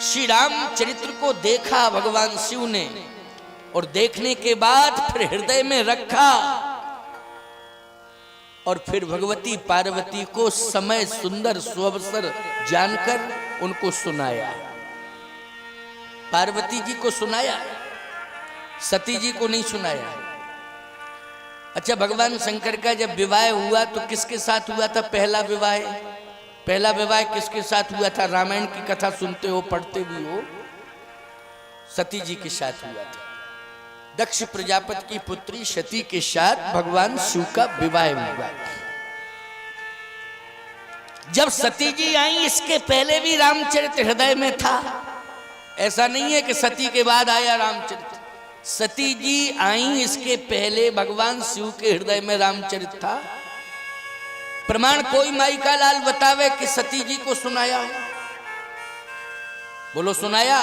श्री रामचरित्र को देखा भगवान शिव ने, और देखने के बाद फिर हृदय में रखा, और फिर भगवती पार्वती को समय सुंदर सुअवसर जानकर उनको सुनाया। पार्वती जी को सुनाया, सती जी को नहीं सुनाया। अच्छा, भगवान शंकर का जब विवाह हुआ तो किसके साथ हुआ था? पहला विवाह किसके साथ हुआ था? रामायण की कथा सुनते हो, पढ़ते भी हो, सती जी के साथ हुआ था। दक्ष प्रजापति की पुत्री सती के साथ भगवान शिव का विवाह हुआ। जब सती जी आई, इसके पहले भी रामचरित्र हृदय में था। ऐसा नहीं है कि सती के बाद आया रामचरित्र। सती जी आई, इसके पहले भगवान शिव के हृदय में रामचरित्र था। प्रमाण कोई माई का लाल बतावे कि सती जी को सुनाया? बोलो, सुनाया?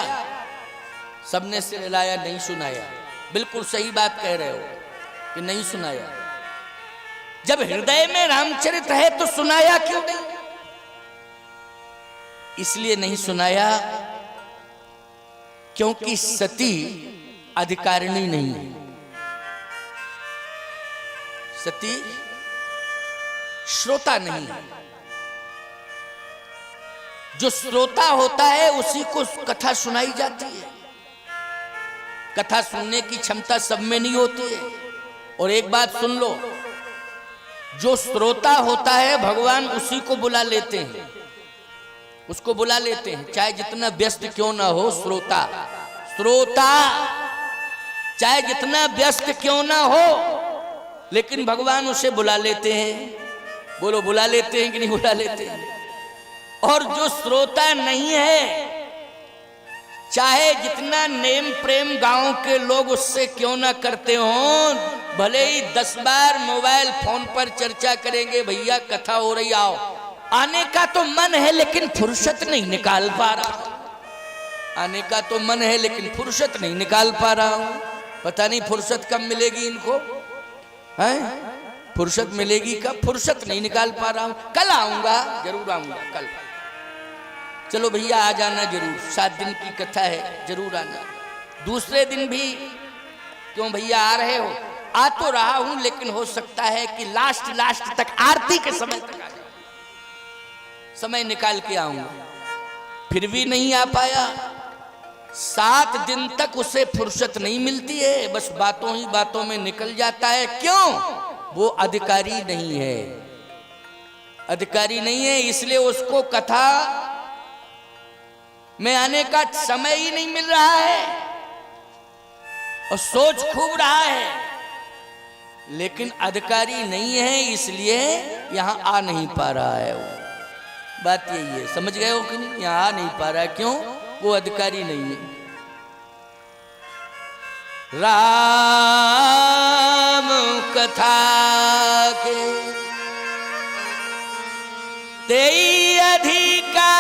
सबने सिर हिलाया, नहीं सुनाया। बिल्कुल सही बात कह रहे हो कि नहीं सुनाया। जब हृदय में रामचरित्र है तो सुनाया क्यों नहीं? इसलिए नहीं सुनाया क्योंकि सती अधिकारिणी नहीं है। सती श्रोता नहीं है। जो श्रोता होता है उसी को कथा सुनाई जाती है। कथा सुनने की क्षमता सब में नहीं होती है। और एक बात सुन लो, जो श्रोता होता है भगवान उसी को बुला लेते हैं, उसको बुला लेते हैं, चाहे जितना व्यस्त क्यों ना हो। श्रोता चाहे जितना व्यस्त क्यों ना हो, लेकिन भगवान उसे बुला लेते हैं। बोलो, बुला लेते हैं कि नहीं बुला लेते हैं? और जो श्रोता नहीं है, चाहे जितना नेम प्रेम गांव के लोग उससे क्यों ना करते हों, भले ही 10 बार मोबाइल फोन पर चर्चा करेंगे, भैया कथा हो रही आओ, आने का तो मन है लेकिन फुर्सत नहीं निकाल पा रहा। आने का तो मन है लेकिन फुर्सत नहीं निकाल पा रहा हूं। पता नहीं फुर्सत कब मिलेगी इनको, हैं? फुर्सत मिलेगी कब? फुर्सत नहीं निकाल पा रहा हूं। कल आऊंगा, जरूर आऊंगा कल। चलो भैया आ जाना जरूर, 7 दिन की कथा है, जरूर आना। दूसरे दिन भी क्यों भैया आ रहे हो? आ तो रहा हूं, लेकिन हो सकता है कि लास्ट तक, आरती के समय तक आ जाए, समय निकाल के आऊंगा। फिर भी नहीं आ पाया। 7 दिन तक उसे फुर्सत नहीं मिलती है, बस बातों ही बातों में निकल जाता है। क्यों? वो अधिकारी नहीं है। अधिकारी नहीं है, इसलिए उसको कथा में आने का समय ही नहीं मिल रहा है, और सोच खूब रहा है, लेकिन अधिकारी नहीं है, इसलिए यहां आ नहीं पा रहा है। वो बात यही है, समझ गए हो कि नहीं? यहां आ नहीं पा रहा है, क्यों? वो अधिकारी नहीं है। राम कथा के तेई अधिकारी,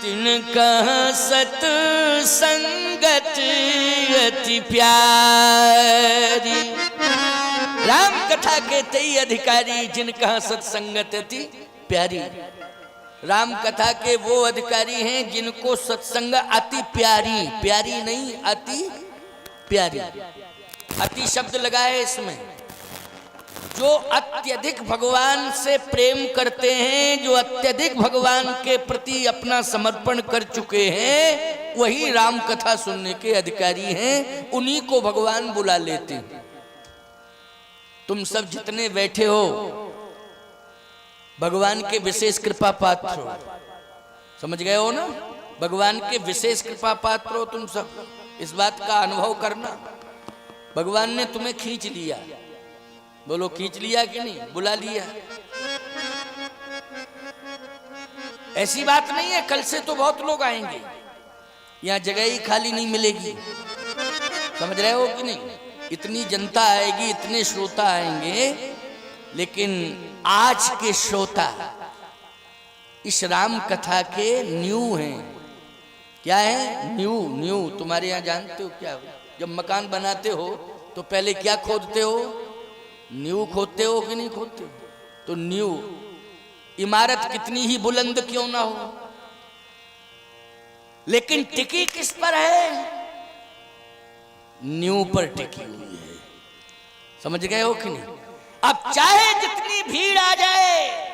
तिनका सत संगत अति प्यारी। राम कथा के तेई अधिकारी, जिनका सत्संगत अति प्यारी। राम कथा के वो अधिकारी हैं जिनको सत्संग अति प्यारी, प्यारी नहीं अति प्यारी। अति शब्द लगा है इसमें। जो अत्यधिक भगवान से प्रेम करते हैं, जो अत्यधिक भगवान के प्रति अपना समर्पण कर चुके हैं, वही राम कथा सुनने के अधिकारी हैं। उन्हीं को भगवान बुला लेते हैं। तुम सब जितने बैठे हो भगवान के विशेष कृपा पात्र हो, समझ गए हो ना? भगवान के विशेष कृपा पात्र हो तुम सब। इस बात का अनुभव करना। भगवान ने तुम्हें खींच लिया। बोलो, खींच लिया कि नहीं? बुला लिया। ऐसी बात नहीं है कल से तो बहुत लोग आएंगे, यहाँ जगह ही खाली नहीं मिलेगी। समझ रहे हो कि नहीं? इतनी जनता आएगी, इतने श्रोता आएंगे, लेकिन आज के श्रोता इस राम कथा के न्यू हैं। क्या है? न्यू। तुम्हारे यहाँ जानते हो क्या? जब मकान बनाते हो तो पहले क्या खोदते हो? नींव खोदते हो कि नहीं खोदते हो? तो नींव इमारत कितनी ही बुलंद क्यों ना हो, लेकिन टिकी किस पर है? नींव पर टिकी हुई है। समझ गए हो कि नहीं? अब चाहे जितनी भीड़ आ जाए,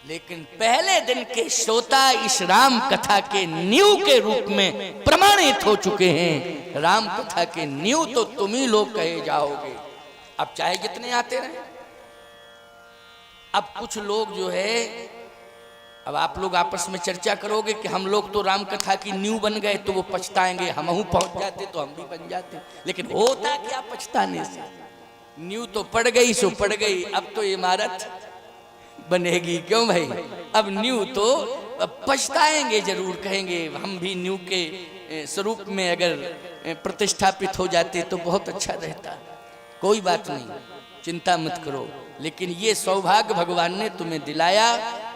लेकिन पहले दिन के श्रोता इस राम कथा के नींव के रूप में प्रमाणित हो चुके हैं। राम कथा के नींव तो तुम ही लोग कहे जाओगे। अब चाहे जितने आते रहे। अब कुछ लोग जो है, अब आप लोग आपस में चर्चा करोगे कि हम लोग तो राम कथा की नींव बन गए, तो वो पछताएंगे, हमहू पहुंच जाते तो हम भी बन जाते। लेकिन होता क्या पछताने से? नींव तो पड़ गई सो पड़ गई, अब तो इमारत बनेगी। क्यों भाई? अब नींव तो पछताएंगे जरूर, कहेंगे हम भी नींव के स्वरूप में अगर प्रतिष्ठापित हो जाते तो बहुत अच्छा रहता। कोई बात नहीं, चिंता मत करो। लेकिन ये सौभाग्य भगवान ने तुम्हें दिलाया,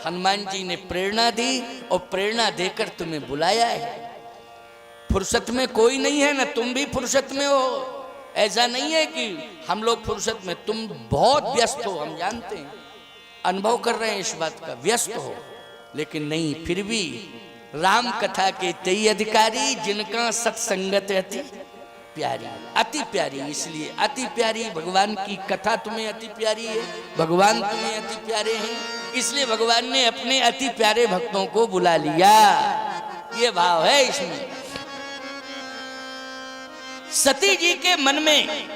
हनुमान जी ने प्रेरणा दी और प्रेरणा देकर तुम्हें बुलाया है। फुर्सत में कोई नहीं है ना, तुम भी फुर्सत में हो। ऐसा नहीं है कि हम लोग फुर्सत में, तुम बहुत व्यस्त हो, हम जानते हैं, अनुभव कर रहे हैं इस बात का, व्यस्त हो। लेकिन नहीं, फिर भी राम कथा के तेई अधिकारी जिनका सत्संगत अति प्यारी, अति प्यारी। इसलिए अति प्यारी भगवान की कथा तुम्हें अति प्यारी है, भगवान तुम्हें अति प्यारे हैं, इसलिए भगवान ने अपने अति प्यारे भक्तों को बुला लिया। ये भाव है इसमें। सती जी के मन में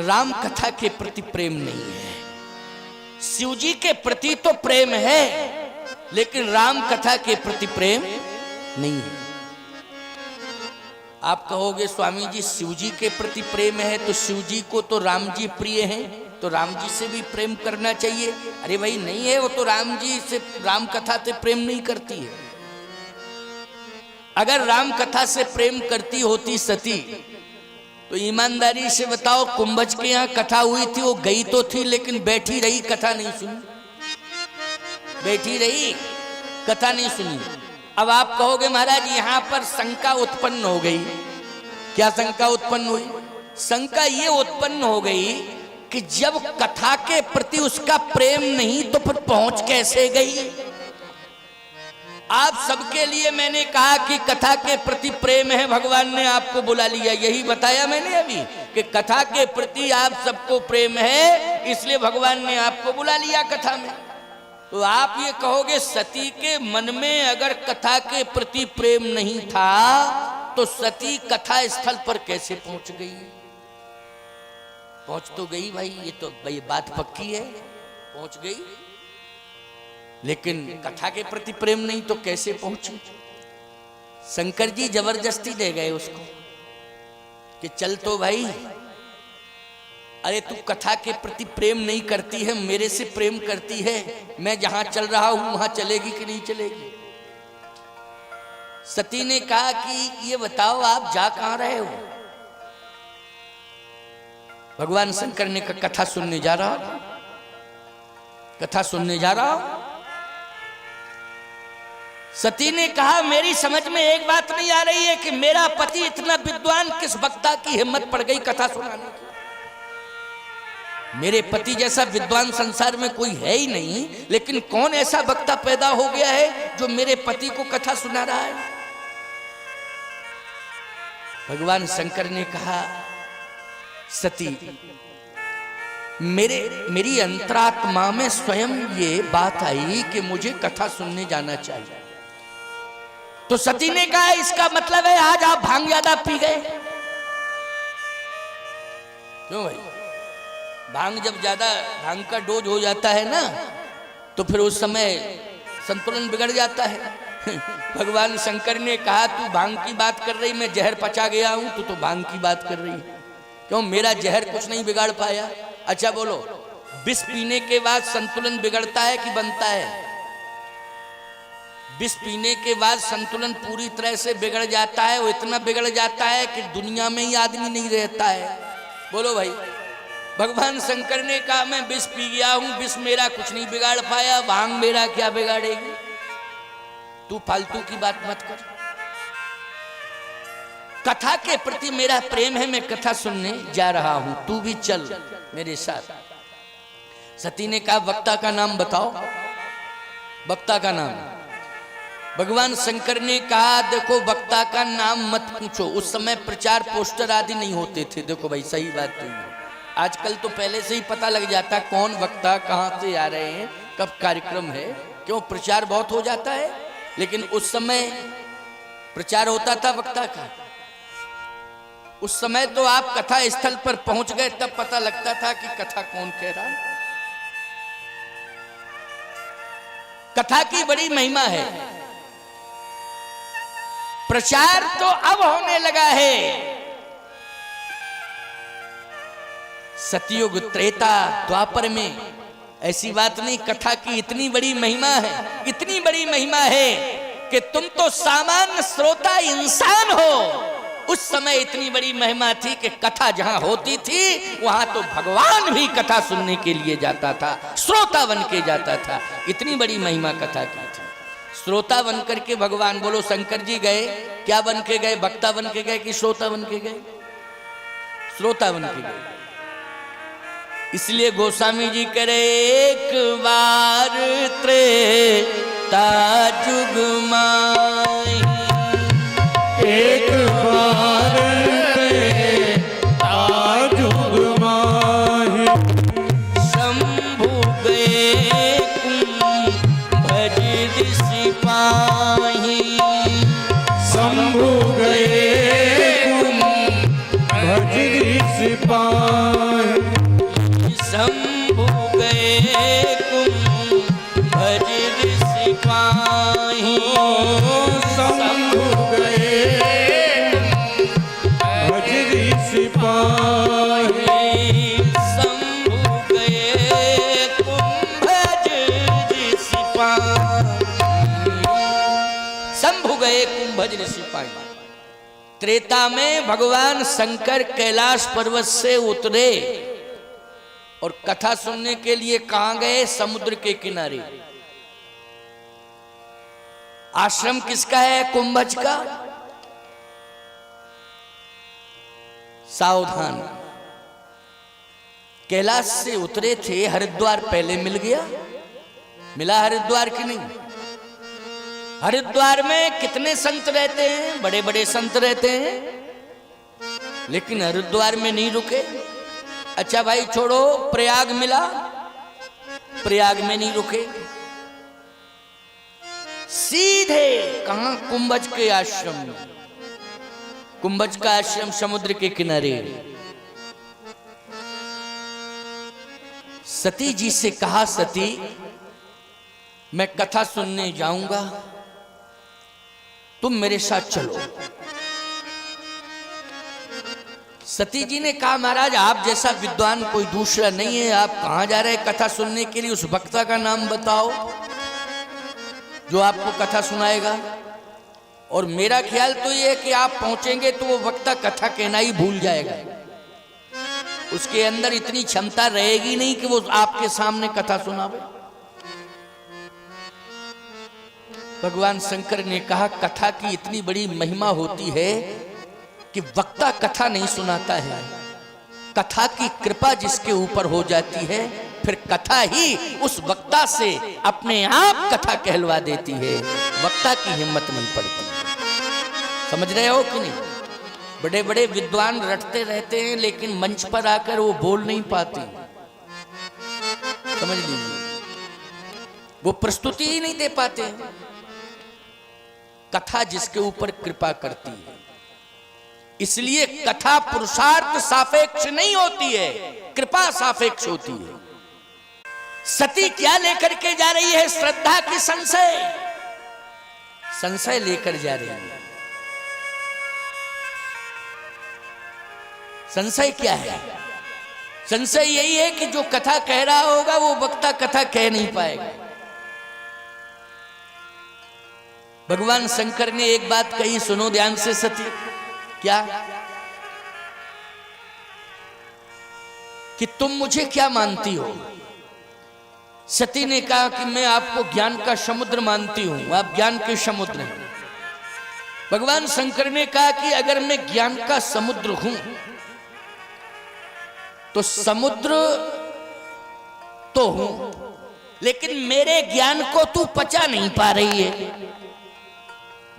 राम कथा के प्रति प्रेम नहीं है। शिव जी के प्रति तो प्रेम है, लेकिन राम कथा के प्रति प्रेम नहीं है। आप कहोगे स्वामी जी शिव जी के प्रति प्रेम है तो शिव जी को तो राम जी प्रिय हैं, तो राम जी से भी प्रेम करना चाहिए। अरे भाई नहीं है, वो तो राम जी से, राम कथा से प्रेम नहीं करती है। अगर राम कथा से प्रेम करती होती सती, तो ईमानदारी से बताओ, कुंभज के यहाँ कथा हुई थी, वो गई तो थी लेकिन बैठी रही, कथा नहीं सुनी। बैठी रही, कथा नहीं सुनी। अब आप कहोगे महाराज यहां पर शंका उत्पन्न हो गई। क्या शंका उत्पन्न हुई? शंका ये उत्पन्न हो गई कि जब कथा के प्रति उसका प्रेम नहीं तो फिर पहुंच कैसे गई? आप सबके लिए मैंने कहा कि कथा के प्रति प्रेम है, भगवान ने आपको बुला लिया। यही बताया मैंने अभी कि कथा के प्रति आप सबको प्रेम है, इसलिए भगवान ने आपको बुला लिया कथा में। तो आप ये कहोगे सती के मन में अगर कथा के प्रति प्रेम नहीं था तो सती कथा स्थल पर कैसे पहुंच गई? पहुंच तो गई भाई, ये तो भाई बात पक्की है, पहुंच गई, लेकिन कथा के प्रति प्रेम नहीं तो कैसे पहुंची? शंकर जी जबरदस्ती दे गए उसको कि चल तो भाई, अरे तू कथा के प्रति प्रेम नहीं करती है, मेरे से प्रेम करती है, मैं जहां चल रहा हूं वहां चलेगी कि नहीं चलेगी? सती ने कहा कि ये बताओ आप जा कहां रहे हो? भगवान शंकर ने कहा कथा सुनने जा रहा हूं, कथा सुनने जा रहा हूं। सती ने कहा मेरी समझ में एक बात नहीं आ रही है कि मेरा पति इतना विद्वान किस वक्ता की हिम्मत पड़ गई कथा सुनाने की? मेरे पति जैसा विद्वान संसार में कोई है ही नहीं, लेकिन कौन ऐसा वक्ता पैदा हो गया है जो मेरे पति को कथा सुना रहा है? भगवान शंकर ने कहा सती, मेरी अंतरात्मा में स्वयं ये बात आई कि मुझे कथा सुनने जाना चाहिए। तो सती ने कहा इसका मतलब है आज आप भांग ज्यादा पी गए। क्यों भाई? भांग जब ज्यादा, भांग का डोज हो जाता है ना, तो फिर उस समय संतुलन बिगड़ जाता है। भगवान शंकर ने कहा तू भांग की बात कर रही, मैं जहर पचा गया हूं, तू तो भांग की बात कर रही। क्यों? मेरा जहर कुछ नहीं बिगाड़ पाया। अच्छा बोलो, विष पीने के बाद संतुलन बिगड़ता है कि बनता है? विष पीने के बाद संतुलन पूरी तरह से बिगड़ जाता है, वो इतना बिगड़ जाता है कि दुनिया में ही आदमी नहीं रहता है। बोलो भाई। भगवान शंकर ने कहा मैं विष पी गया हूं, विष मेरा कुछ नहीं बिगाड़ पाया, भांग मेरा क्या बिगाड़ेगी? तू फालतू की बात मत कर। कथा के प्रति मेरा प्रेम है, मैं कथा सुनने जा रहा हूं, तू भी चल मेरे साथ। सती ने कहा वक्ता का नाम बताओ, वक्ता का नाम। भगवान शंकर ने कहा देखो वक्ता का नाम मत पूछो, उस समय प्रचार पोस्टर आदि नहीं होते थे। देखो भाई सही बात तो है, आजकल तो पहले से ही पता लग जाता कौन वक्ता कहाँ से आ रहे हैं, कब कार्यक्रम है, क्यों प्रचार बहुत हो जाता है। लेकिन उस समय प्रचार होता था वक्ता का। उस समय तो आप कथा स्थल पर पहुंच गए तब पता लगता था कि कथा कौन कह रहा है। कथा की बड़ी महिमा है। प्रचार तो अब होने लगा है। सतयुग त्रेता द्वापर में ऐसी बात नहीं, कथा की इतनी बड़ी महिमा है, इतनी बड़ी महिमा है कि तुम तो सामान्य श्रोता इंसान हो। उस समय इतनी बड़ी महिमा थी कि कथा जहां होती थी वहां तो भगवान भी कथा सुनने के लिए जाता था, श्रोता बन के जाता था। इतनी बड़ी महिमा कथा की थी। श्रोता बन करके भगवान, बोलो शंकर जी गए, क्या बन के गए, वक्ता बन के गए कि श्रोता बन के गए? श्रोता बन के गए। इसलिए गोस्वामी जी करे एक बार त्रेता जुग माही, एक बार त्रेता जुग माही, शंभु गए कुंभज ऋषि पाही, शंभु गए कुंभज ऋषि पाही, शंभु गए कुंभज ऋषि पाही, शंभु गए कुंभज ऋषि पाही, शंभु गए कुंभज ऋषि पाही, शंभु गए कुंभज ऋषि पाही। त्रेता में भगवान शंकर कैलाश पर्वत से उतरे और कथा सुनने के लिए कहां गए? समुद्र के किनारे। आश्रम किसका है? कुंभज का। सावधान, कैलाश से उतरे थे, हरिद्वार पहले मिल गया। मिला हरिद्वार की नहीं? हरिद्वार में कितने संत रहते हैं? बड़े बड़े संत रहते हैं, लेकिन हरिद्वार में नहीं रुके। अच्छा भाई छोड़ो, प्रयाग मिला, प्रयाग में नहीं रुके, सीधे कहां? कुंभज के आश्रम में। कुंभज का आश्रम समुद्र के किनारे। सती जी से कहा सती मैं कथा सुनने जाऊंगा, तुम मेरे साथ चलो। सती जी ने कहा महाराज आप जैसा विद्वान कोई दूसरा नहीं है, आप कहां जा रहे हैं कथा सुनने के लिए? उस वक्ता का नाम बताओ जो आपको कथा सुनाएगा। और मेरा ख्याल तो ये है कि आप पहुंचेंगे तो वो वक्ता कथा कहना ही भूल जाएगा, उसके अंदर इतनी क्षमता रहेगी नहीं कि वो आपके सामने कथा सुनावे। भगवान शंकर ने कहा कथा की इतनी बड़ी महिमा होती है कि वक्ता कथा नहीं सुनाता है, कथा की कृपा जिसके ऊपर हो जाती है फिर कथा ही उस वक्ता से अपने आप कथा कहलवा देती है। वक्ता की हिम्मत नहीं पड़ती। समझ रहे हो कि नहीं? बड़े बड़े विद्वान रटते रहते हैं लेकिन मंच पर आकर वो बोल नहीं पाते। समझ लीजिए, वो प्रस्तुति ही नहीं दे पाते। कथा जिसके ऊपर कृपा करती है, इसलिए कथा पुरुषार्थ सापेक्ष नहीं होती है, कृपा सापेक्ष होती है। सती क्या लेकर के जा रही है? श्रद्धा की संशय, संशय लेकर जा रही है। संशय क्या है? संशय यही है कि जो कथा कह रहा होगा वो वक्ता कथा कह नहीं पाएगा। भगवान शंकर ने एक बात कही, सुनो ध्यान से सती। क्या? कि तुम मुझे क्या मानती हो? सती ने कहा कि मैं आपको ज्ञान का समुद्र मानती हूं, आप ज्ञान के समुद्र हैं। भगवान शंकर ने कहा कि अगर मैं ज्ञान का समुद्र हूं तो समुद्र तो हूं, लेकिन मेरे ज्ञान को तू पचा नहीं पा रही है।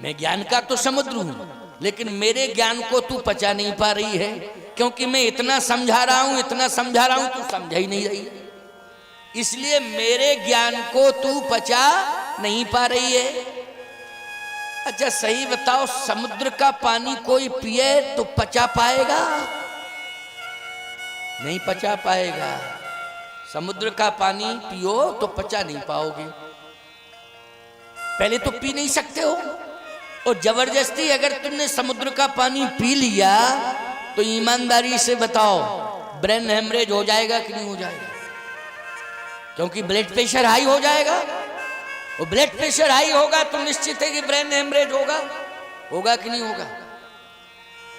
मैं ज्ञान का तो समुद्र हूं, लेकिन मेरे ज्ञान को तू पचा नहीं पा रही है, क्योंकि मैं इतना समझा रहा हूं, इतना समझा रहा हूं, तू समझा ही नहीं रही, इसलिए मेरे ज्ञान को तू पचा नहीं पा रही है। अच्छा सही बताओ, समुद्र का पानी कोई पिए तो पचा पाएगा? नहीं पचा पाएगा। समुद्र का पानी पियो तो पचा नहीं पाओगे, पहले तो पी नहीं सकते हो, और जबरदस्ती अगर तुमने समुद्र का पानी पी लिया तो ईमानदारी से बताओ ब्रेन हेमरेज हो जाएगा कि नहीं हो जाएगा? क्योंकि ब्लड प्रेशर हाई हो जाएगा, और ब्लड प्रेशर हाई होगा तो निश्चित है कि ब्रेन हेमरेज होगा। होगा कि नहीं होगा?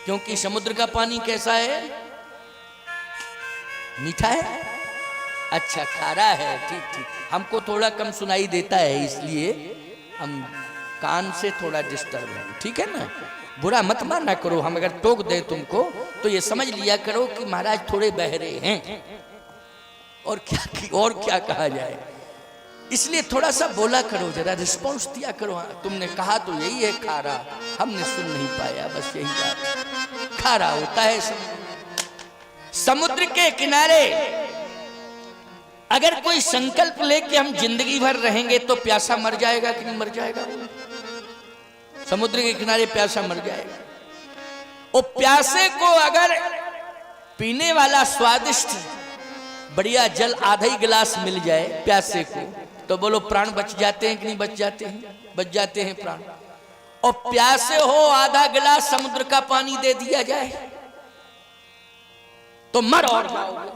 क्योंकि समुद्र का पानी कैसा है? मीठा है, अच्छा खारा है, ठीक ठीक, हमको थोड़ा कम सुनाई देता है इसलिए हम कान से थोड़ा डिस्टर्ब है, ठीक है ना? बुरा मत माना करो, हम अगर टोक दे तुमको तो ये समझ लिया करो कि महाराज थोड़े बहरे हैं, और क्या कहा जाए, इसलिए थोड़ा सा बोला करो, जरा रिस्पॉन्स दिया करो। हाँ तुमने कहा तो यही है खारा, हमने सुन नहीं पाया, बस यही बात। खारा होता है समुद्र के किनारे अगर कोई संकल्प लेके हम जिंदगी भर रहेंगे तो प्यासा मर जाएगा कि नहीं मर जाएगा? समुद्र के किनारे प्यासा मर जाएगा। और प्यासे को अगर पीने वाला स्वादिष्ट बढ़िया जल आधा ही गिलास मिल जाए प्यासे को, तो बोलो प्राण बच जाते हैं कि नहीं बच जाते हैं? बच जाते हैं प्राण। और प्यासे हो आधा गिलास समुद्र का पानी दे दिया जाए तो मर और जाओगे,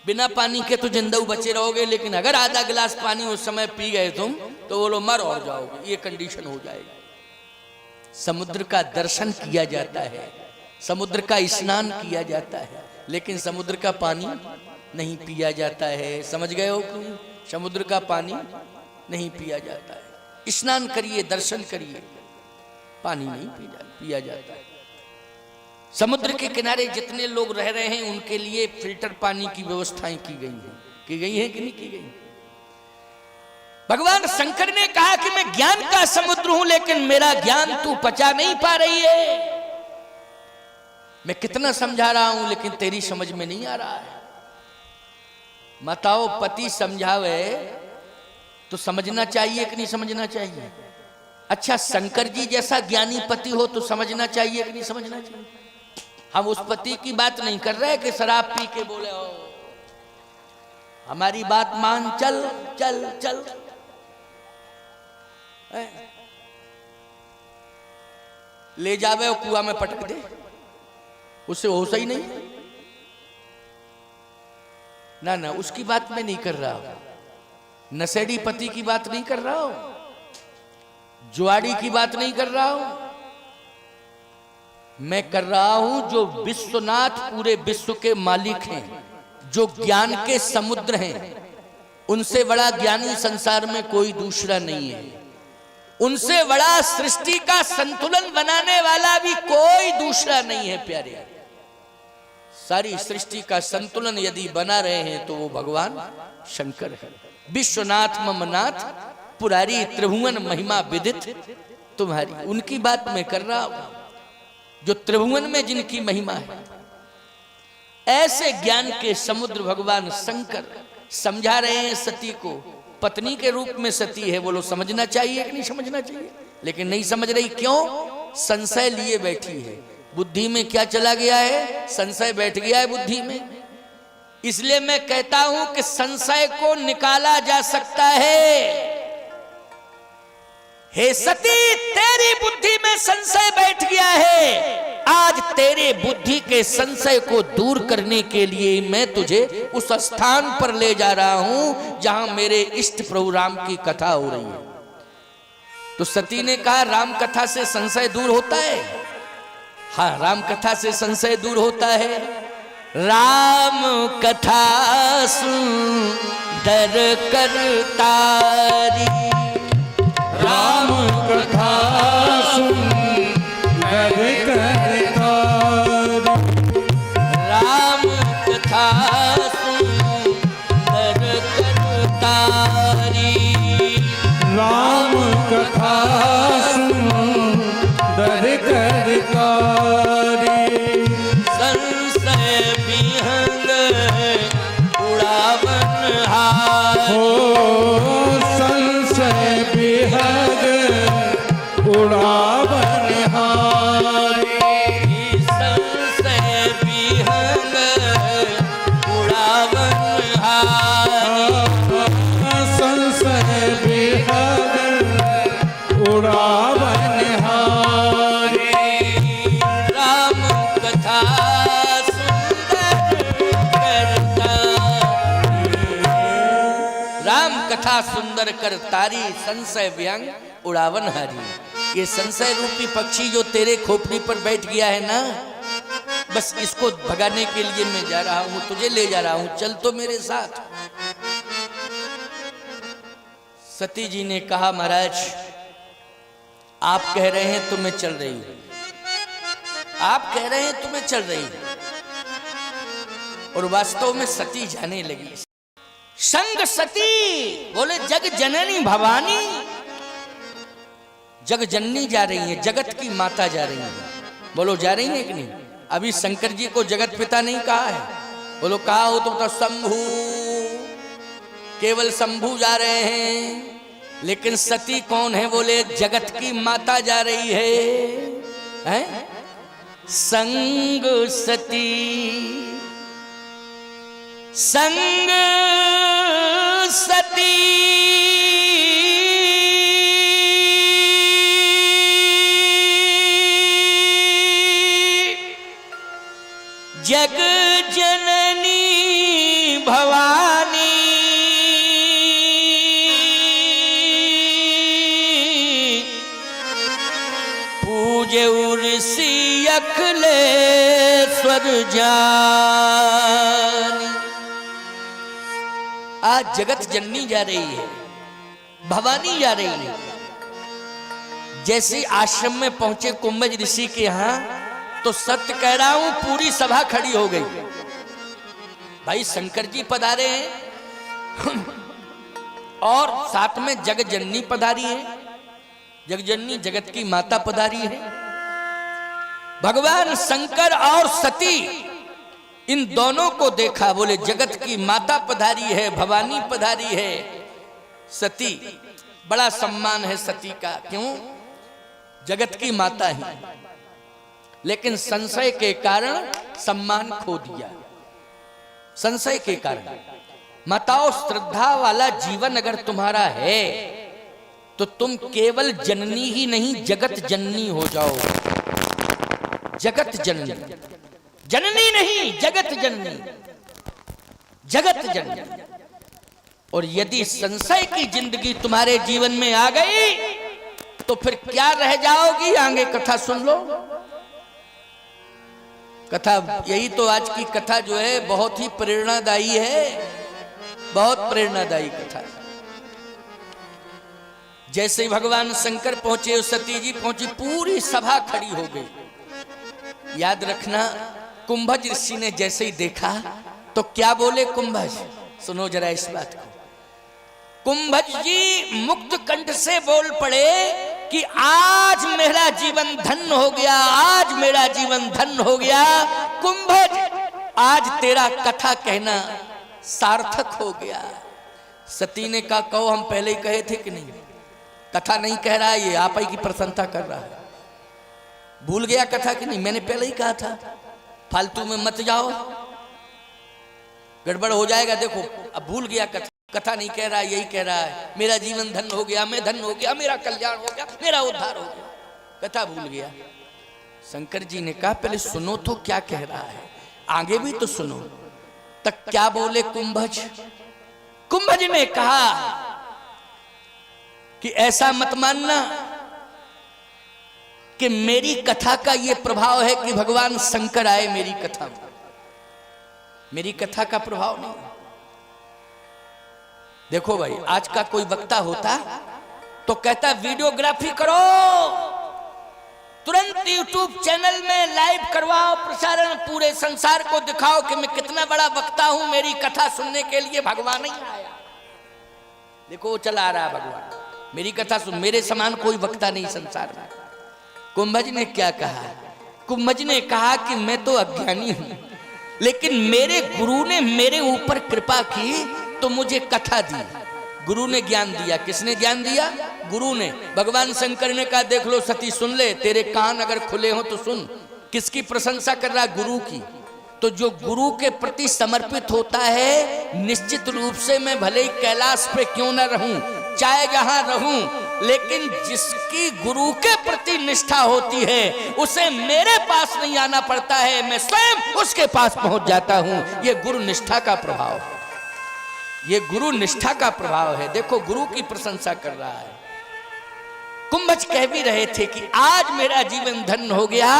बिना पानी के तो जिंदगी बचे रहोगे, लेकिन अगर आधा गिलास पानी उस समय पी गए तुम तो बोलो मर और जाओगे, ये कंडीशन हो जाएगी। समुद्र का दर्शन किया जाता है, समुद्र का स्नान किया जाता है, लेकिन समुद्र का पानी नहीं पिया जाता है। समझ गए हो? समुद्र का पानी नहीं पिया जाता है। स्नान करिए, दर्शन करिए, पानी नहीं पिया जाता है। समुद्र के किनारे जितने लोग रह रहे हैं उनके लिए फिल्टर पानी की व्यवस्थाएं की गई हैं कि नहीं की गई? भगवान शंकर ने कहा कि मैं ज्ञान का समुद्र हूं, लेकिन मेरा ज्ञान तू पचा नहीं पा रही है। मैं कितना समझा रहा हूं लेकिन तेरी समझ में नहीं आ रहा है। बताओ, पति समझावे तो समझना चाहिए कि नहीं समझना चाहिए? अच्छा, शंकर जी जैसा ज्ञानी पति हो तो समझना चाहिए कि नहीं समझना चाहिए? हम उस पति की बात नहीं कर रहे कि शराब पी के बोले हो हमारी बात मान, चल चल चल, ले जावे और कुआं में पटक दे, उससे होश ही नहीं। ना ना, उसकी बात मैं नहीं कर रहा हूं। नशेड़ी पति की बात नहीं कर रहा हूं, जुआड़ी की बात नहीं कर रहा हूं। मैं कर रहा हूं जो विश्वनाथ पूरे विश्व के मालिक हैं, जो ज्ञान के समुद्र हैं, उनसे बड़ा ज्ञानी संसार में कोई दूसरा नहीं है। उनसे बड़ा सृष्टि का संतुलन बनाने वाला भी कोई दूसरा नहीं है प्यारे। सारी सृष्टि का संतुलन यदि बना रहे हैं तो वो भगवान शंकर है। विश्वनाथ ममनाथ पुरारी त्रिभुवन महिमा विदित तुम्हारी, उनकी बात मैं कर रहा हूं जो त्रिभुवन में जिनकी महिमा है। ऐसे ज्ञान के समुद्र भगवान शंकर समझा रहे हैं सती को, पत्नी के रूप में सती है। बोलो समझना चाहिए कि नहीं समझना चाहिए? लेकिन नहीं समझ रही, क्यों? संशय लिए बैठी है। बुद्धि में क्या चला गया है? संशय बैठ गया है बुद्धि में। इसलिए मैं कहता हूं कि संशय को निकाला जा सकता है। हे सती, तेरी बुद्धि में संशय बैठ गया है। आज तेरे बुद्धि के संशय को दूर करने के लिए मैं तुझे उस स्थान पर ले जा रहा हूं जहां मेरे इष्ट प्रभु राम की कथा हो रही है। तो सती ने कहा, राम कथा से संशय दूर होता है? हाँ, राम कथा से संशय दूर होता है। राम कथा सुंदर करतारी, राम कथा सुंदर हो संशय विहग उड़ावन हारी। संशय विहग उड़ावन हारी। संशय विहग उड़ावन हारी। राम कथा राम कथा सुंदर कर तारी, संशय व्यंग उड़ावन हारी। ये संशय रूपी पक्षी जो तेरे खोपड़ी पर बैठ गया है ना, बस इसको भगाने के लिए मैं जा रहा हूं, तुझे ले जा रहा हूं, चल तो मेरे साथ। सती जी ने कहा महाराज आप कह रहे हैं तो मैं चल रही हूं, आप कह रहे हैं तो मैं चल रही हूं। और वास्तव में सती जाने लगी। संग सती बोले जग जननी भवानी, जग जननी जा रही है, जगत की माता जा रही है। बोलो जा रही है कि नहीं? अभी शंकर जी को जगत पिता नहीं कहा है, बोलो कहा हो तो शंभू, केवल शंभू जा रहे हैं। लेकिन सती कौन है? बोले जगत की माता जा रही है? संग सती, संग सती जग जननी भवानी, पूजे उर्सी अखिलेश्वर जानी। आज जगत जननी जा रही है, भवानी जा रही है। जैसे आश्रम में पहुंचे कुंभज ऋषि के यहां, तो सत्य कह रहा हूं पूरी सभा खड़ी हो गई। भाई शंकर जी पधारे हैं और साथ में जग जननी पधारी है, जग जननी जगत की माता पधारी है। भगवान शंकर और सती इन दोनों को देखा, बोले जगत की माता पधारी है, भवानी पधारी है। सती, बड़ा सम्मान है सती का, क्यों? जगत की माता है, लेकिन संशय के कारण सम्मान खो दिया। संशय के कारण माताओं, श्रद्धा वाला जीवन अगर तुम्हारा है तो तुम केवल जननी ही नहीं जगत जननी हो जाओ। जगत जननी, जननी नहीं जगत जननी, जगत जननी। और यदि संशय की जिंदगी तुम्हारे जीवन में आ गई तो फिर क्या रह जाओगी? आगे कथा सुन लो। कथा, यही तो आज की कथा जो है बहुत ही प्रेरणादायी है, बहुत प्रेरणादायी कथा। जैसे ही भगवान शंकर पहुंचे, सती जी पहुंची, पूरी सभा खड़ी हो गई। याद रखना, कुंभज ऋषि ने जैसे ही देखा तो क्या बोले कुंभज? सुनो जरा इस बात को। कुंभज जी मुक्त कंठ से बोल पड़े कि आज मेरा जीवन धन्य हो गया, आज मेरा जीवन धन्य हो गया। कुंभज, आज तेरा कथा कहना सार्थक हो गया। सती ने कहा कहो, हम पहले ही कहे थे कि नहीं? कथा नहीं कह रहा है, ये आप ही की प्रशंसा कर रहा है। भूल गया कथा कि नहीं? मैंने पहले ही कहा था, फालतू में मत जाओ, गड़बड़ हो जाएगा। देखो अब भूल गया कथा, कथा नहीं कह रहा है, यही कह रहा है मेरा जीवन धन्य हो गया, मैं धन्य हो गया, मेरा कल्याण हो गया, मेरा उद्धार हो गया। कथा भूल गया। शंकर जी ने कहा पहले सुनो तो क्या कह रहा है, आगे भी तो सुनो। तक क्या बोले कुंभज? कुंभज ने कहा कि ऐसा मत मानना कि मेरी कथा का यह प्रभाव है कि भगवान शंकर आए मेरी कथा में। मेरी कथा का प्रभाव नहीं। देखो भाई, आज का कोई वक्ता होता तो कहता वीडियोग्राफी करो, तुरंत यूट्यूब चैनल में लाइव करवाओ प्रसारण, पूरे संसार को दिखाओ कि मैं कितना बड़ा वक्ता हूं, मेरी कथा सुनने के लिए भगवान नहीं आया। देखो वो चला आ रहा है भगवान, मेरी कथा सुन। मेरे समान कोई वक्ता नहीं संसार में। कुंभज ने क्या कहा? कुंभज ने कहा कि मैं तो अज्ञानी हूं, लेकिन मेरे गुरु ने मेरे ऊपर कृपा की तो मुझे कथा दी। गुरु ने ज्ञान दिया। किसने ज्ञान दिया? गुरु ने। भगवान शंकर ने कहा देख लो सती सुन ले, तेरे कान अगर खुले हो तो सुन। किसकी प्रशंसा कर रहा? गुरु की। तो जो गुरु के प्रति समर्पित होता है, निश्चित रूप से मैं भले ही कैलाश पे क्यों ना रहूं, चाहे जहां रहूं, लेकिन जिसकी गुरु के प्रति निष्ठा होती है उसे मेरे पास नहीं आना पड़ता है, मैं स्वयं उसके पास पहुंच जाता हूं। यह गुरु निष्ठा का प्रभाव है, ये गुरु निष्ठा का प्रभाव है। देखो गुरु की प्रशंसा कर रहा है। कुंभज कह भी रहे थे कि आज मेरा जीवन धन्य हो गया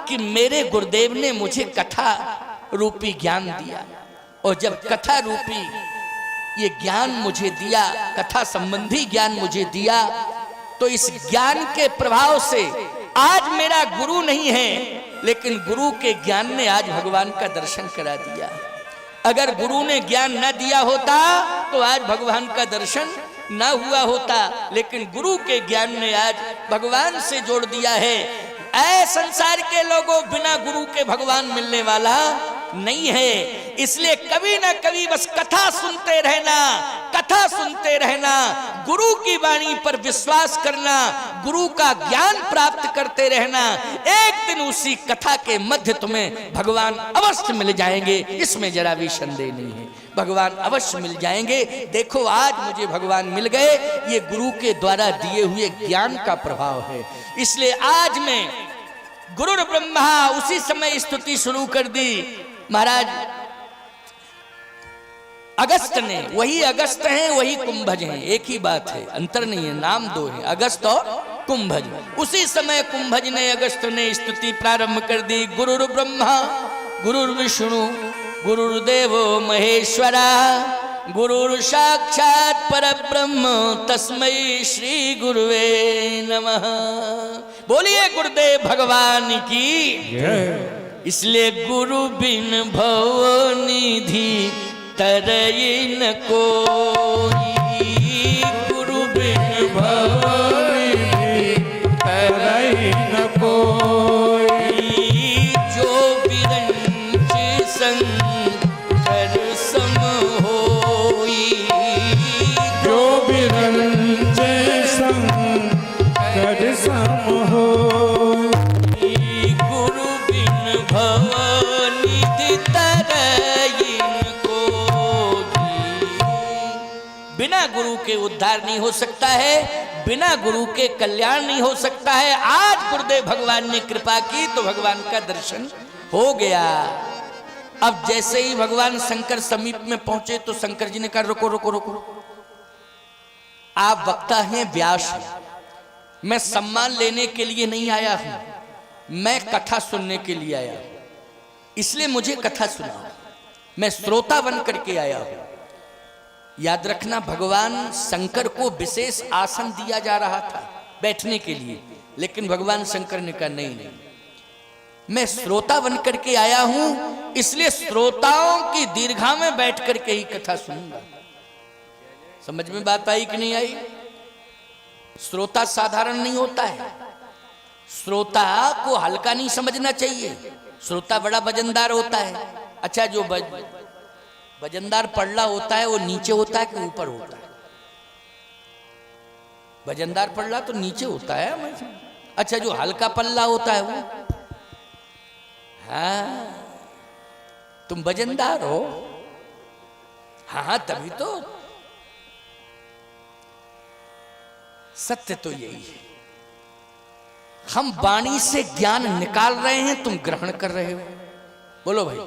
कि मेरे गुरुदेव ने मुझे कथा रूपी ज्ञान दिया। और जब कथा रूपी ये ज्ञान मुझे दिया, कथा संबंधी ज्ञान मुझे दिया, तो इस ज्ञान के प्रभाव से आज मेरा गुरु नहीं है, लेकिन गुरु के ज्ञान ने आज भगवान का दर्शन करा दिया। अगर गुरु ने ज्ञान न दिया होता तो आज भगवान का दर्शन न हुआ होता, लेकिन गुरु के ज्ञान ने आज भगवान से जोड़ दिया है। ऐ संसार के लोगों, बिना गुरु के भगवान मिलने वाला नहीं है। इसलिए कभी ना कभी बस कथा सुनते रहना, कथा सुनते रहना, गुरु की वाणी पर विश्वास करना, गुरु का ज्ञान प्राप्त करते रहना। एक दिन उसी कथा के मध्य तुम्हें भगवान अवश्य मिल जाएंगे, इसमें जरा भी संदेह नहीं है। भगवान अवश्य मिल जाएंगे। देखो आज मुझे भगवान मिल गए, ये गुरु के द्वारा दिए हुए ज्ञान का प्रभाव है। इसलिए आज मैं गुरुर ब्रह्मा, उसी समय स्तुति शुरू कर दी। महाराज अगस्त ने, वही अगस्त हैं वही कुंभज हैं, एक ही बात है, अंतर नहीं है, नाम दो है, अगस्त और कुंभज। उसी समय कुंभज ने, अगस्त ने स्तुति प्रारंभ कर दी। गुरुर ब्रह्मा गुरुर विष्णु गुरुर्देवो महेश्वरा गुरुर साक्षात परब्रह्म तस्मै श्री गुरुवे नमः। बोलिए गुरुदेव भगवान की। इसलिए गुरु बिन भव निधि तरई न कोई, गुरु बिन भव निधि तरई न कोई, जो बिरंच शंकर सम होई, जो बिरंच शंकर सम होई। बिना गुरु के उद्धार नहीं हो सकता है, बिना गुरु के कल्याण नहीं हो सकता है। आज गुरुदेव भगवान ने कृपा की तो भगवान का दर्शन हो गया। अब जैसे ही भगवान शंकर समीप में पहुंचे तो शंकर जी ने कहा रुको रुको रुको, आप वक्ता हैं, व्यास हैं, मैं सम्मान लेने के लिए नहीं आया हूं, मैं कथा सुनने के लिए आया हूं, इसलिए मुझे कथा सुनाओ, मैं श्रोता बन करके आया हूं। याद रखना, भगवान शंकर को विशेष आसन दिया जा रहा था बैठने के लिए, लेकिन भगवान शंकर ने कहा नहीं नहीं, मैं श्रोता बन करके आया हूं, इसलिए श्रोताओं की दीर्घा में बैठ करके ही कथा सुनूंगा। समझ में बात आई कि नहीं आई? श्रोता साधारण नहीं होता है, श्रोता को हल्का नहीं समझना चाहिए। श्रोता बड़ा वजनदार होता है। अच्छा, जो वजनदार पल्ला होता है वो नीचे होता है कि ऊपर होता है? वजनदार पल्ला तो नीचे होता है। अच्छा, जो हल्का पल्ला होता है वो, हाँ तुम वजनदार हो, हाँ तभी तो। सत्य तो यही है, हम वाणी से ज्ञान निकाल रहे हैं, तुम ग्रहण कर रहे हो। बोलो भाई,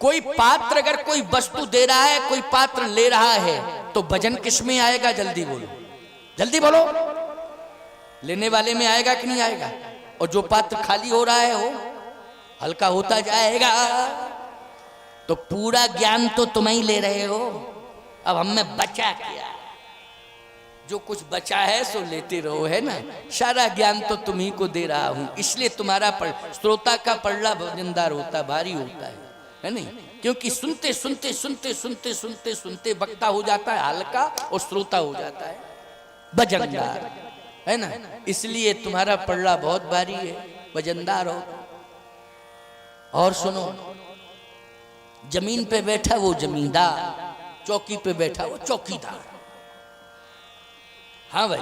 कोई पात्र अगर कोई वस्तु दे रहा है, कोई पात्र ले रहा है, तो वजन किस में आएगा? जल्दी बोलो, जल्दी बोलो, लेने वाले में आएगा कि नहीं आएगा? और जो पात्र खाली हो रहा है वो हल्का होता जाएगा। तो पूरा ज्ञान तो तुम ही ले रहे हो, अब हमें बचा क्या? जो कुछ बचा है सो लेते रहो, है ना। सारा ज्ञान तो तुम्ही को दे रहा हूं, इसलिए तुम्हारा श्रोता का पल्ला वजनदार होता, भारी होता है नहीं? क्योंकि सुनते सुनते सुनते सुनते सुनते सुनते वक्ता हो जाता है हल्का और श्रोता हो जाता है वजनदार, है ना। इसलिए तुम्हारा पल्ला बहुत भारी है, वजनदार हो। और सुनो, जमीन पे बैठा वो जमींदार, चौकी पे बैठा वो चौकीदार। हाँ भाई,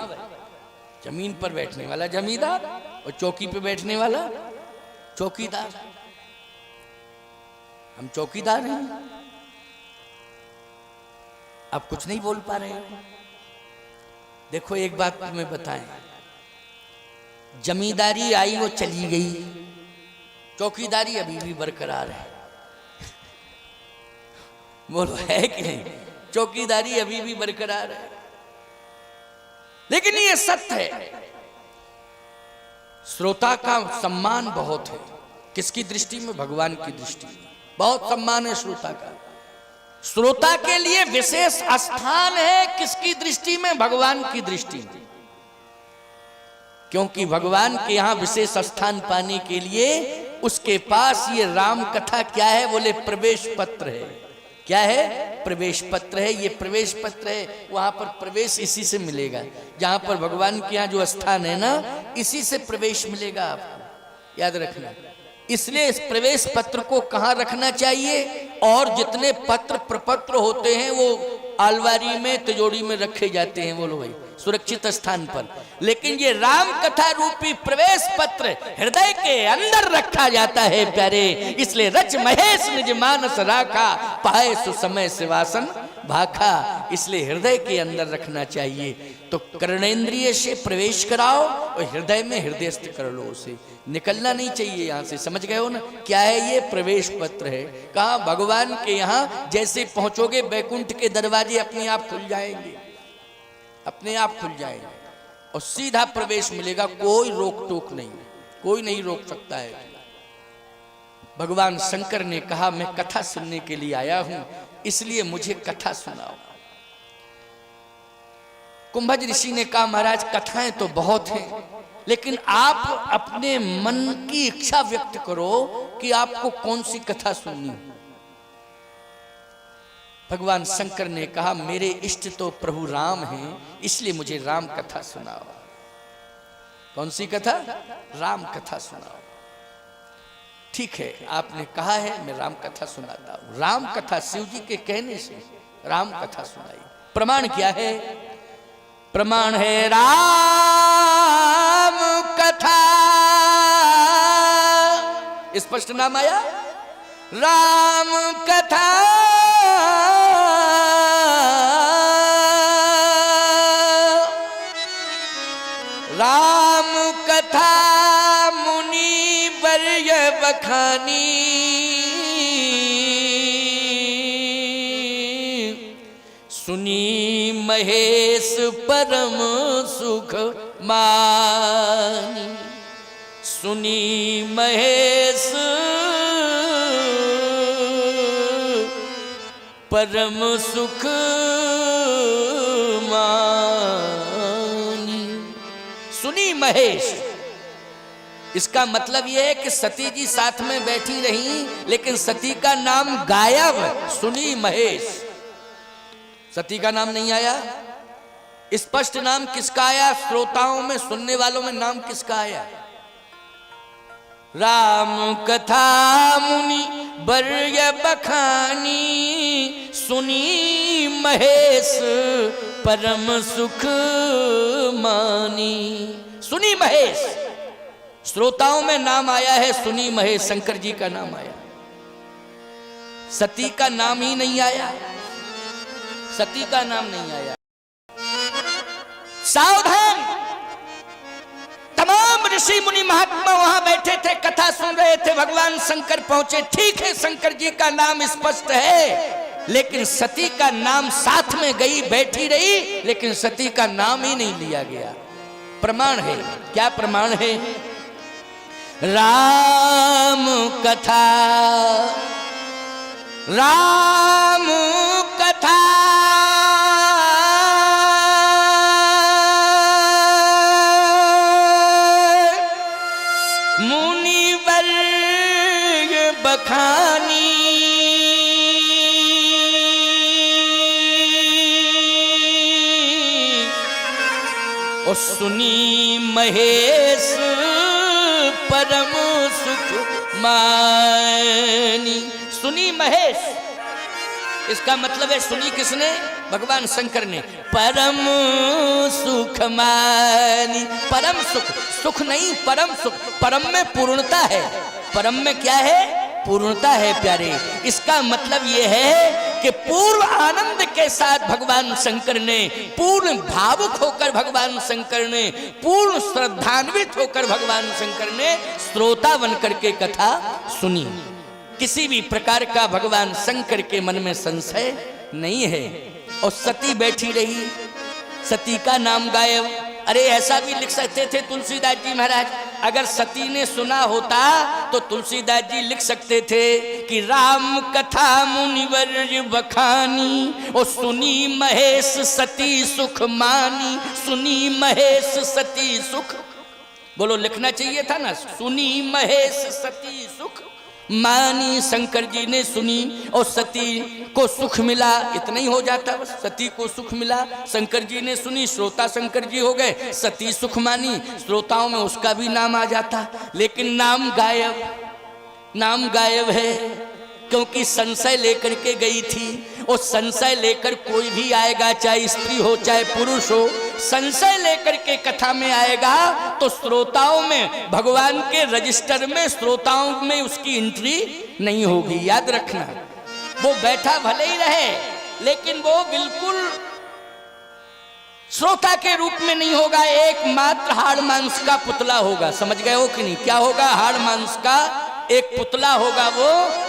जमीन पर बैठने वाला जमींदार और चौकी पे बैठने वाला चौकीदार। हम चौकीदार हैं, आप कुछ नहीं बोल पा रहे हो। देखो एक बात तुम्हें बताएं, जमींदारी आई वो चली गई, चौकीदारी अभी भी बरकरार है। बोलो है कि नहीं? चौकीदारी अभी भी बरकरार है। लेकिन ये सत्य है, श्रोता का सम्मान बहुत है। किसकी दृष्टि में? भगवान की दृष्टि में बहुत सम्मान है श्रोता का। श्रोता के लिए विशेष स्थान है, किसकी दृष्टि में? भगवान की दृष्टि में। क्योंकि भगवान के यहां विशेष स्थान पाने के लिए उसके पास ये राम कथा क्या है? बोले प्रवेश पत्र है। क्या है? प्रवेश पत्र है। ये प्रवेश पत्र है, वहां पर प्रवेश इसी से मिलेगा। जहां पर भगवान के यहाँ जो स्थान है ना, इसी से प्रवेश मिलेगा आपको, याद रखना। इसलिए इस प्रवेश पत्र को कहाँ रखना चाहिए? और जितने पत्र प्रपत्र होते हैं वो अलमारी में, तिजोरी में रखे जाते हैं, बोलो भाई, सुरक्षित स्थान पर। लेकिन ये राम कथा रूपी प्रवेश पत्र हृदय के अंदर रखा जाता है प्यारे। इसलिए रच महेश निज मानस राखा, पाए सुसमय सिवासन भाखा। इसलिए हृदय के अंदर रखना चाहिए। तो कर्णेंद्रिय से प्रवेश कराओ और हृदय में हृदयस्थ कर लो उसे। निकलना नहीं चाहिए यहाँ से। समझ गए हो ना? क्या है ये? प्रवेश पत्र है। कहा? भगवान के यहाँ जैसे पहुंचोगे बैकुंठ के दरवाजे अपने आप खुल जाएंगे, अपने आप खुल जाएंगे और सीधा प्रवेश मिलेगा। कोई रोक टोक नहीं, कोई नहीं रोक सकता है। भगवान शंकर ने कहा मैं कथा सुनने के लिए आया हूं, इसलिए मुझे कथा सुनाओ। कुंभज ऋषि ने कहा महाराज कथाएं तो बहुत हैं, लेकिन आप अपने मन की इच्छा व्यक्त करो कि आपको कौन सी कथा सुननी है। भगवान शंकर ने कहा मेरे इष्ट तो प्रभु राम हैं, इसलिए मुझे राम कथा सुनाओ। कौन सी कथा? राम कथा सुनाओ। ठीक है, आपने कहा है, मैं राम कथा सुनाता हूं। राम कथा शिव जी के कहने से राम कथा सुनाई। प्रमाण क्या है? प्रमाण है राम कथा। स्पष्ट नाम आया, राम कथा। राम कथा मुनि वर्य बखानी, सुनी महेश परम सुख मानी। सुनी महेश परम सुख मानी। सुनी महेश, इसका मतलब यह है कि सती जी साथ में बैठी रही, लेकिन सती का नाम गायब। सुनी महेश, सती का नाम नहीं आया। स्पष्ट नाम किसका आया? श्रोताओं में, सुनने वालों में नाम किसका आया? राम कथा मुनि वर्य बखानी, सुनी महेश परम सुख मानी। सुनी महेश, श्रोताओं में नाम आया है सुनी महेश, शंकर जी का नाम आया। सती का नाम ही नहीं आया, सती का नाम नहीं आया। सावधान! तमाम ऋषि मुनि महात्मा वहां बैठे थे, कथा सुन रहे थे। भगवान शंकर पहुंचे। ठीक है, शंकर जी का नाम स्पष्ट है, लेकिन सती का नाम साथ में गई, बैठी रही, लेकिन सती का नाम ही नहीं लिया गया। प्रमाण है। क्या प्रमाण है? राम कथा। राम कथा मुनिवर बखानी, और सुनी महेश परम सुख मानी। सुनी महेश, इसका मतलब है सुनी किसने? भगवान शंकर ने। परम सुख मानी, परम सुख, सुख नहीं परम सुख, परम में पूर्णता है, परम में क्या है? पूर्णता है प्यारे। इसका मतलब यह है कि पूर्ण आनंद के साथ भगवान शंकर ने, पूर्ण भावुक होकर भगवान शंकर ने, पूर्ण श्रद्धान्वित होकर भगवान शंकर ने श्रोता बनकर के कथा सुनी। किसी भी प्रकार का भगवान शंकर के मन में संशय नहीं है। और सती बैठी रही, सती का नाम गायब। अरे ऐसा भी लिख सकते थे तुलसीदास जी महाराज, अगर सती ने सुना होता तो तुलसीदास जी लिख सकते थे कि राम कथा मुनिवर बखानी, और सुनी महेश सती सुख मानी, सुनी महेश सती सुख। बोलो लिखना चाहिए था ना, सुनी महेश सती सुख मानी। शंकर जी ने सुनी और सती को सुख मिला, इतना ही हो जाता बस, सती को सुख मिला। शंकर जी ने सुनी, श्रोता शंकर जी हो गए, सती सुख मानी, श्रोताओं में उसका भी नाम आ जाता। लेकिन नाम गायब, नाम गायब है, क्योंकि संशय लेकर के गई थी। और संशय लेकर कोई भी आएगा, चाहे स्त्री हो चाहे पुरुष हो, संशय लेकर के कथा में आएगा तो श्रोताओं में, भगवान के रजिस्टर में श्रोताओं में उसकी एंट्री नहीं होगी। याद रखना, वो बैठा भले ही रहे लेकिन वो बिल्कुल श्रोता के रूप में नहीं होगा, एकमात्र हाड़ मांस का पुतला होगा। समझ गए हो कि नहीं? क्या होगा? हाड़ मांस का एक पुतला होगा,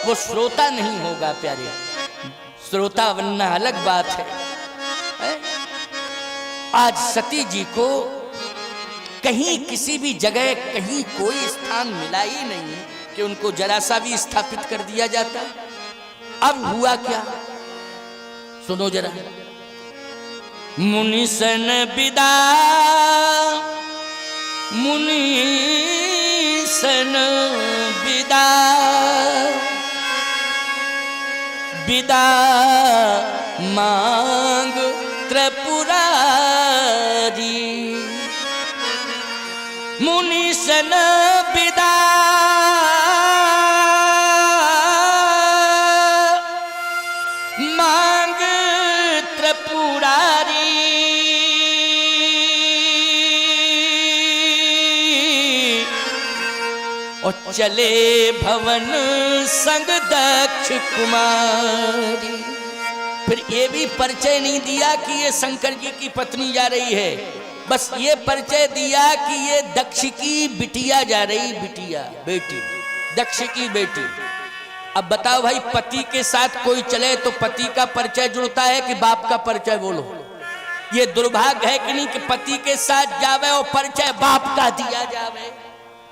वो श्रोता नहीं होगा प्यारे। श्रोता बनना अलग बात है। आज सती जी को कहीं किसी भी जगह कहीं कोई स्थान मिला ही नहीं कि उनको जरा सा भी स्थापित कर दिया जाता। अब हुआ क्या सुनो जरा। मुनिसन विदा, मुनिसन विदा, विदा मांग त्रिपुरारी, मुनिसन विदा मांग त्रिपुरारी, और चले भवन संग दक्ष कुमारी। फिर ये भी परिचय नहीं दिया कि ये शंकर जी की पत्नी जा रही है, बस ये परिचय दिया कि ये दक्ष की बिटिया जा रही, बिटिया बेटी, दक्ष की बेटी। अब बताओ भाई, पति के साथ कोई चले तो पति का परिचय जुड़ता है कि बाप का परिचय? बोलो, ये दुर्भाग्य है कि नहीं कि पति के साथ जावे और परिचय बाप का दिया जावे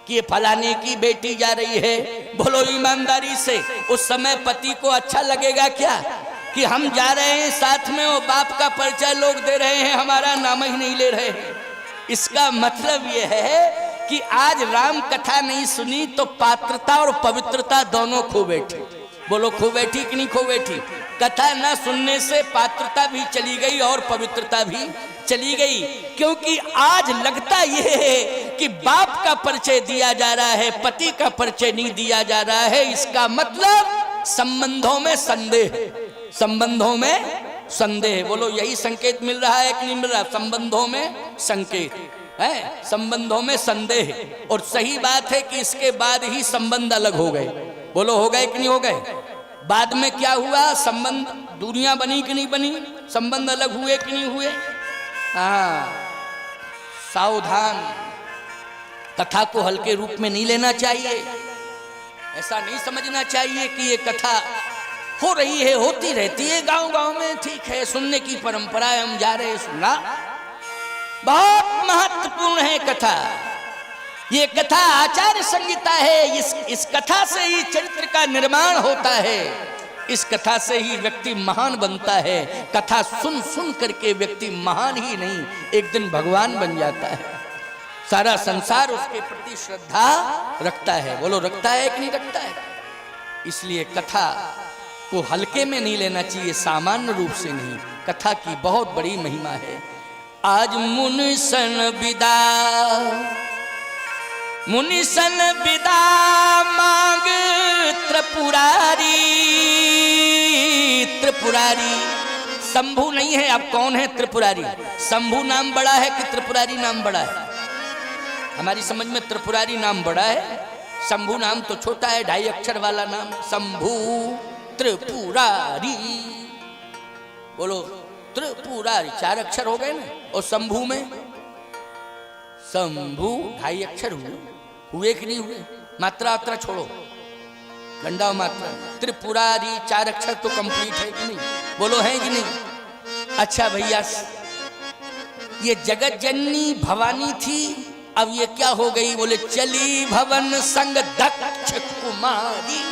कि ये फलाने की बेटी जा रही है। बोलो ईमानदारी से, उस समय पति को अच्छा लगेगा क्या कि हम जा रहे हैं साथ में और बाप का परिचय लोग दे रहे हैं, हमारा नाम ही नहीं ले रहे हैं? इसका मतलब यह है कि आज राम कथा नहीं सुनी तो पात्रता और पवित्रता दोनों खो बैठी। बोलो खो बैठी कि नहीं खो बैठी? कथा न सुनने से पात्रता भी चली गई और पवित्रता भी चली गई, क्योंकि आज लगता यह है कि बाप का परिचय दिया जा रहा है, पति का परिचय नहीं दिया जा रहा है। इसका मतलब संबंधों में संदेह, संबंधों में संदेह। बोलो यही संकेत मिल रहा है कि नहीं मिल रहा? संबंधों में संकेत है, संबंधों में संदेह। और सही बात है कि इसके बाद ही संबंध अलग हो गए। बोलो हो गए कि नहीं हो गए? बाद में क्या हुआ? संबंध, दुनिया बनी कि नहीं बनी? संबंध अलग हुए कि नहीं हुए? हाँ, सावधान, कथा को हल्के रूप में नहीं लेना चाहिए। ऐसा नहीं समझना चाहिए कि ये कथा हो रही है, होती रहती है गांव गांव में, ठीक है, सुनने की परंपरा है, हम जा रहे हैं सुनना। बहुत महत्वपूर्ण है कथा। ये कथा आचार्य संहिता है। इस कथा से ही चरित्र का निर्माण होता है, इस कथा से ही व्यक्ति महान बनता है। कथा सुन सुन करके व्यक्ति महान ही नहीं, एक दिन भगवान बन जाता है। सारा संसार उसके प्रति श्रद्धा रखता है। बोलो रखता है कि नहीं रखता है? इसलिए कथा को हल्के में नहीं लेना चाहिए, सामान्य रूप से नहीं। कथा की बहुत बड़ी महिमा है। आज मुनिसन विदा, मुनिसन विदा मांग त्रिपुरारी, त्रिपुरारी त्रिपुरारी। शंभु नहीं है, अब कौन है? त्रिपुरारी। शंभु नाम बड़ा है कि त्रिपुरारी नाम बड़ा है? हमारी समझ में त्रिपुरारी नाम बड़ा है, शंभु नाम तो छोटा है, 2.5 अक्षर वाला नाम। शंभु त्रिपुरारी, बोलो त्रिपुरारी, 4 अक्षर हो गए ना। और शंभु में शंभु 2.5 अक्षर हुए कि नहीं हुए? मात्रा मात्रा छोड़ो, गंडा मात्रा। त्रिपुरारी 4 अक्षर तो कंप्लीट है कि नहीं? बोलो है कि नहीं? अच्छा भैया, ये जगत जननी भवानी थी, अब ये क्या हो गई? बोले चली भवन संग दक्ष कुमारी।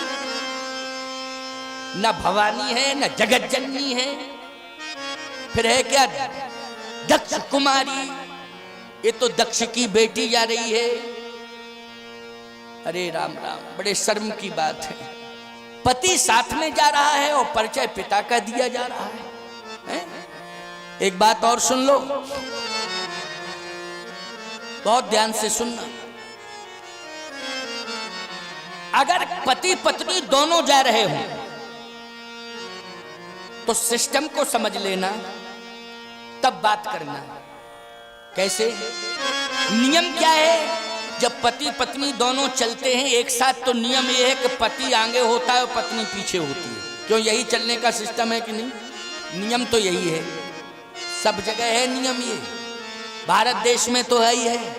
न भवानी है न जगत जननी है, फिर है क्या? दक्ष कुमारी। ये तो दक्ष की बेटी जा रही है। अरे राम राम, बड़े शर्म की बात है। पति साथ में जा रहा है और परिचय पिता का दिया जा रहा है? एक बात और सुन लो, बहुत ध्यान से सुनना। अगर पति पत्नी दोनों जा रहे हो तो सिस्टम को समझ लेना, तब बात करना। कैसे? नियम क्या है? जब पति पत्नी दोनों चलते हैं एक साथ, तो नियम यह है कि पति आगे होता है और पत्नी पीछे होती है। क्यों? यही चलने का सिस्टम है कि नहीं? नियम तो यही है, सब जगह है नियम ये। भारत देश में तो है ही है।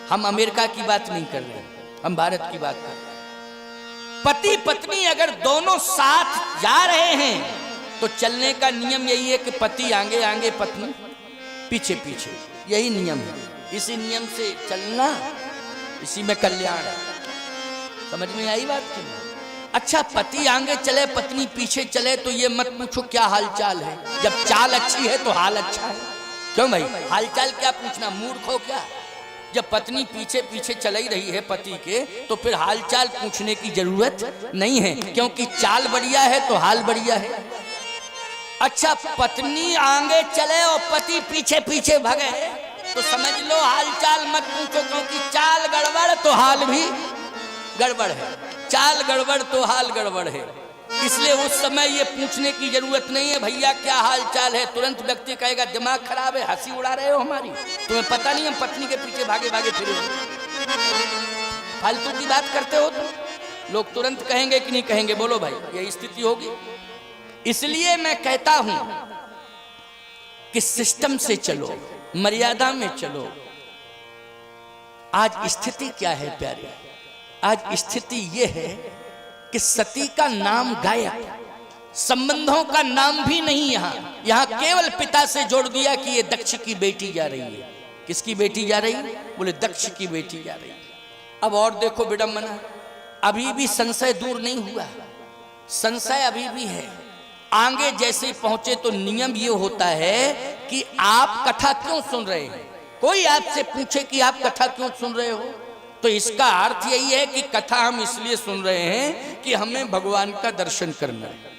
हम अमेरिका की बात नहीं कर रहे, हम भारत की बात कर रहे हैं। पति पत्नी अगर दोनों साथ जा रहे हैं तो चलने का नियम यही है कि पति आगे आगे, पत्नी पीछे पीछे। यही नियम है। इसी नियम से चलना, इसी में कल्याण। समझ में आई बात की? अच्छा, पति आगे चले पत्नी पीछे चले तो ये मत पूछो क्या हालचाल है। जब चाल अच्छी है तो हाल अच्छा है। क्यों भाई? हालचाल क्या पूछना, मूर्ख हो क्या? जब पत्नी पीछे पीछे चल ही रही है पति के, तो फिर हालचाल पूछने की जरूरत नहीं है, क्योंकि चाल बढ़िया है तो हाल बढ़िया है। अच्छा, पत्नी आगे चले और पति पीछे पीछे भगे तो समझ लो हालचाल मत पूछो, क्योंकि चाल गड़बड़ तो हाल भी गड़बड़ है। चाल गड़बड़ तो हाल गड़बड़ है। इसलिए उस समय ये पूछने की जरूरत नहीं है भैया क्या हाल चाल है। तुरंत व्यक्ति कहेगा दिमाग खराब है, हंसी उड़ा रहे हो हमारी, तुम्हें पता नहीं हम पत्नी के पीछे भागे भागे फिरे हो, फालतू की बात करते हो। तो लोग तुरंत कहेंगे कि नहीं कहेंगे? बोलो भाई, यही स्थिति होगी। इसलिए मैं कहता हूं कि सिस्टम से चलो, मर्यादा में चलो। आज स्थिति क्या है प्यारे? आज स्थिति यह है कि सती का नाम गायब, संबंधों का नाम भी नहीं। यहां केवल पिता से जोड़ दिया कि ये दक्ष की बेटी जा रही है। किसकी बेटी जा रही है? बोले दक्ष की बेटी जा रही है। अब और देखो विडंबना, अभी भी संशय दूर नहीं हुआ, संशय अभी भी है। आगे जैसे पहुंचे तो नियम ये होता है कि आप कथा क्यों सुन रहे हैं। कोई आपसे पूछे कि आप कथा क्यों सुन रहे हो, तो इसका अर्थ यही है कि कथा हम इसलिए सुन रहे हैं कि हमें भगवान का दर्शन करना है।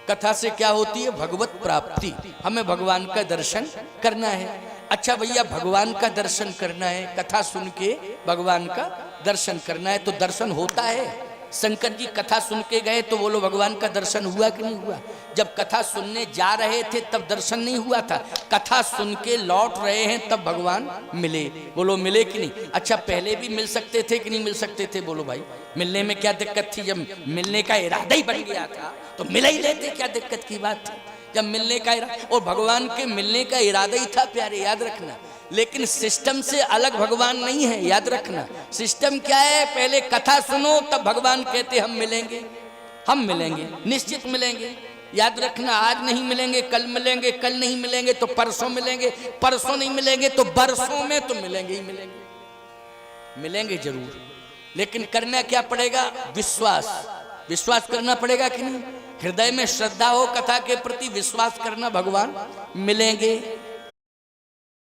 कथा से क्या होती है? भगवत प्राप्ति। हमें भगवान का दर्शन करना है। अच्छा भैया, भगवान का दर्शन करना है, कथा सुन के भगवान का दर्शन करना है, तो दर्शन होता है। शंकर जी कथा सुन के गए तो बोलो भगवान का दर्शन हुआ कि नहीं हुआ? जब कथा सुनने जा रहे थे तब दर्शन नहीं हुआ था, कथा सुन के लौट रहे हैं तब भगवान मिले। बोलो मिले कि नहीं? अच्छा, पहले भी मिल सकते थे कि नहीं मिल सकते थे? बोलो भाई, मिलने में क्या दिक्कत थी? जब मिलने का इरादा ही बन गया था तो मिल ही लेते, क्या दिक्कत की बात थी? जब मिलने का इरादा, और भगवान के मिलने का इरादा ही था प्यारे, याद रखना। लेकिन सिस्टम से अलग भगवान नहीं है, याद रखना। सिस्टम क्या है? पहले कथा सुनो तब भगवान कहते हम मिलेंगे, हम मिलेंगे, निश्चित मिलेंगे। याद रखना, आज नहीं मिलेंगे कल मिलेंगे, कल नहीं मिलेंगे तो परसों मिलेंगे, परसों नहीं मिलेंगे तो बरसों में तो मिलेंगे ही मिलेंगे, मिलेंगे जरूर। लेकिन करना क्या पड़ेगा? विश्वास, विश्वास करना पड़ेगा कि नहीं? हृदय में श्रद्धा हो, कथा के प्रति विश्वास करना, भगवान मिलेंगे।